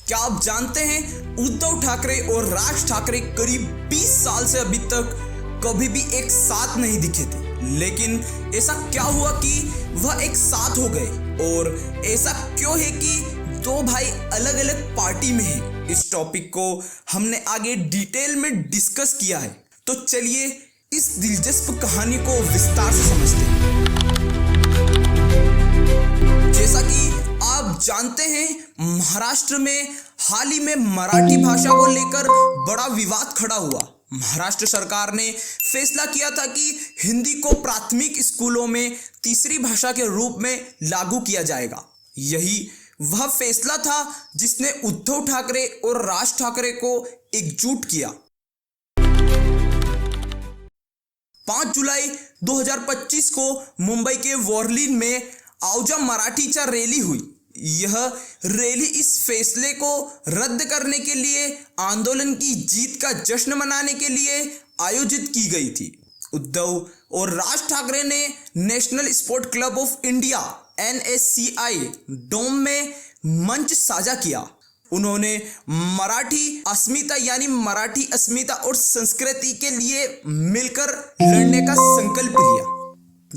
क्या आप जानते हैं उद्धव ठाकरे और राज ठाकरे करीब 20 साल से अभी तक कभी भी एक साथ नहीं दिखे थे, लेकिन ऐसा क्या हुआ कि वह एक साथ हो गए और ऐसा क्यों है कि दो भाई अलग अलग पार्टी में हैं? इस टॉपिक को हमने आगे डिटेल में डिस्कस किया है, तो चलिए इस दिलचस्प कहानी को विस्तार से समझते हैं। जैसा कि आप जानते हैं, महाराष्ट्र में हाल ही में मराठी भाषा को लेकर बड़ा विवाद खड़ा हुआ। महाराष्ट्र सरकार ने फैसला किया था कि हिंदी को प्राथमिक स्कूलों में तीसरी भाषा के रूप में लागू किया जाएगा। यही वह फैसला था जिसने उद्धव ठाकरे और राज ठाकरे को एकजुट किया। 5 जुलाई 2025 को मुंबई के वॉरलीन में आउजा मराठीचा रैली हुई। यह रैली इस फैसले को रद्द करने के लिए आंदोलन की जीत का जश्न मनाने के लिए आयोजित की गई थी। उद्धव और राज ठाकरे ने national sport club of India NSCI डोम में मंच साझा किया। उन्होंने मराठी अस्मिता यानी मराठी अस्मिता और संस्कृति के लिए मिलकर लड़ने का संकल्प लिया।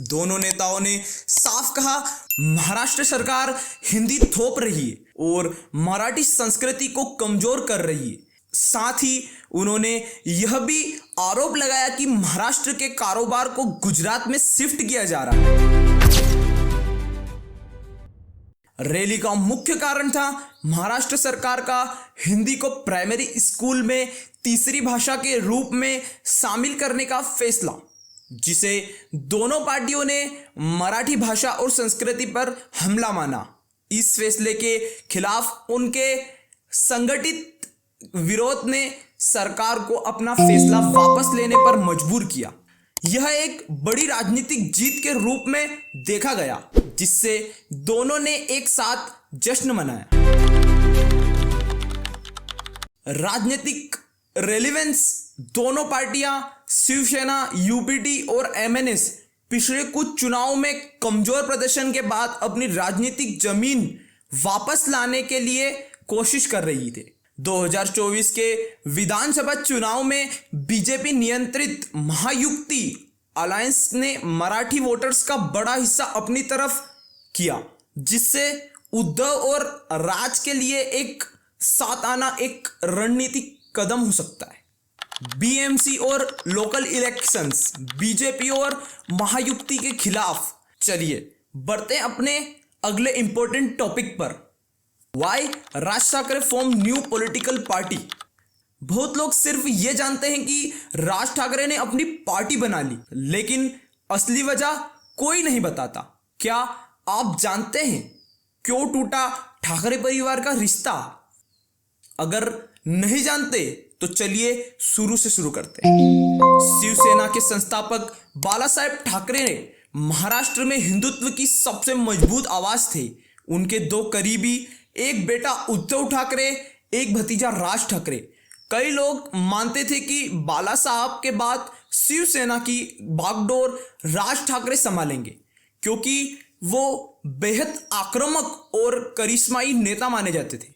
दोनों नेताओं ने साफ कहा, महाराष्ट्र सरकार हिंदी थोप रही है और मराठी संस्कृति को कमजोर कर रही है। साथ ही उन्होंने यह भी आरोप लगाया कि महाराष्ट्र के कारोबार को गुजरात में शिफ्ट किया जा रहा है। रैली का मुख्य कारण था महाराष्ट्र सरकार का हिंदी को प्राइमरी स्कूल में तीसरी भाषा के रूप में शामिल करने का फैसला, जिसे दोनों पार्टियों ने मराठी भाषा और संस्कृति पर हमला माना। इस फैसले के खिलाफ उनके संगठित विरोध ने सरकार को अपना फैसला वापस लेने पर मजबूर किया। यह एक बड़ी राजनीतिक जीत के रूप में देखा गया, जिससे दोनों ने एक साथ जश्न मनाया। राजनीतिक रेलेवेंस: दोनों पार्टियां शिवसेना, UPT और MNS पिछले कुछ चुनावों में कमजोर प्रदर्शन के बाद अपनी राजनीतिक जमीन वापस लाने के लिए कोशिश कर रही थी। 2024 के विधानसभा चुनाव में बीजेपी नियंत्रित महायुति अलायंस ने मराठी वोटर्स का बड़ा हिस्सा अपनी तरफ किया, जिससे उद्धव और राज के लिए एक साथ आना एक रणनीतिक कदम हो सकता है। BMC और लोकल इलेक्शंस: बीजेपी और महायुति के खिलाफ। चलिए बढ़ते अपने अगले इंपॉर्टेंट टॉपिक पर। Why Raj Thackeray form new political party. बहुत लोग सिर्फ ये जानते हैं कि राज ठाकरे ने अपनी पार्टी बना ली, लेकिन असली वजह कोई नहीं बताता। क्या आप जानते हैं क्यों टूटा ठाकरे परिवार का रिश्ता? अगर नहीं जानते तो चलिए शुरू से शुरू करते हैं। शिवसेना के संस्थापक बालासाहेब ठाकरे महाराष्ट्र में हिंदुत्व की सबसे मजबूत आवाज थे। उनके दो करीबी, एक बेटा उद्धव ठाकरे, एक भतीजा राज ठाकरे। कई लोग मानते थे कि बाला साहब के बाद शिवसेना की बागडोर राज ठाकरे संभालेंगे, क्योंकि वो बेहद आक्रामक और करिश्माई नेता माने जाते थे।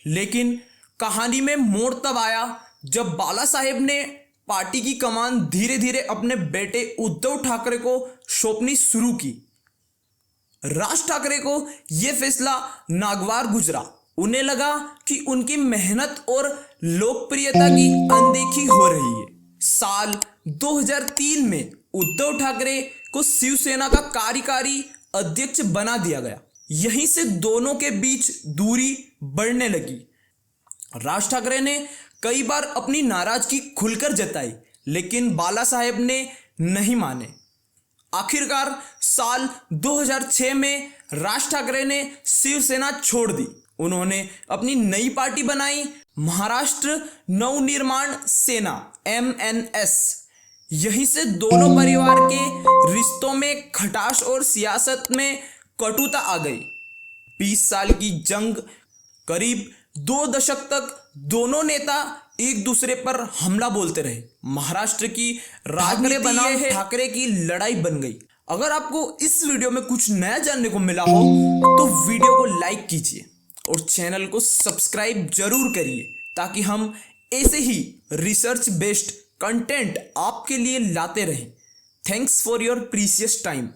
लेकिन कहानी में मोड़ तब आया जब बाला साहेब ने पार्टी की कमान धीरे धीरे अपने बेटे उद्धव ठाकरे को सौंपनी शुरू की। राज ठाकरे को यह फैसला नागवार गुजरा। उन्हें लगा कि उनकी मेहनत और लोकप्रियता की अनदेखी हो रही है। साल 2003 में उद्धव ठाकरे को शिवसेना का कार्यकारी अध्यक्ष बना दिया गया। यहीं से दोनों के बीच दूरी बढ़ने लगी। राज ठाकरे ने कई बार अपनी नाराजगी खुलकर जताई, लेकिन बाला साहेब ने नहीं माने। आखिरकार साल 2006 में राज ठाकरे ने शिवसेना छोड़ दी। उन्होंने अपनी नई पार्टी बनाई, महाराष्ट्र नवनिर्माण सेना MNS। यहीं से दोनों परिवार के रिश्तों में खटास और सियासत में कटुता आ गई। 20 साल की जंग, करीब 2 दशक तक बनाम नेता एक दूसरे पर हमला बोलते रहे। महाराष्ट्र की राजनीति बनाम ठाकरे की लड़ाई बन गई। अगर आपको इस वीडियो में कुछ नया जानने को मिला हो तो वीडियो को लाइक कीजिए, और चैनल को सब्सक्राइब जरूर करिए ताकि हम ऐसे ही रिसर्च बेस्ड कंटेंट आपके लिए लाते रहें। Thanks for your precious time.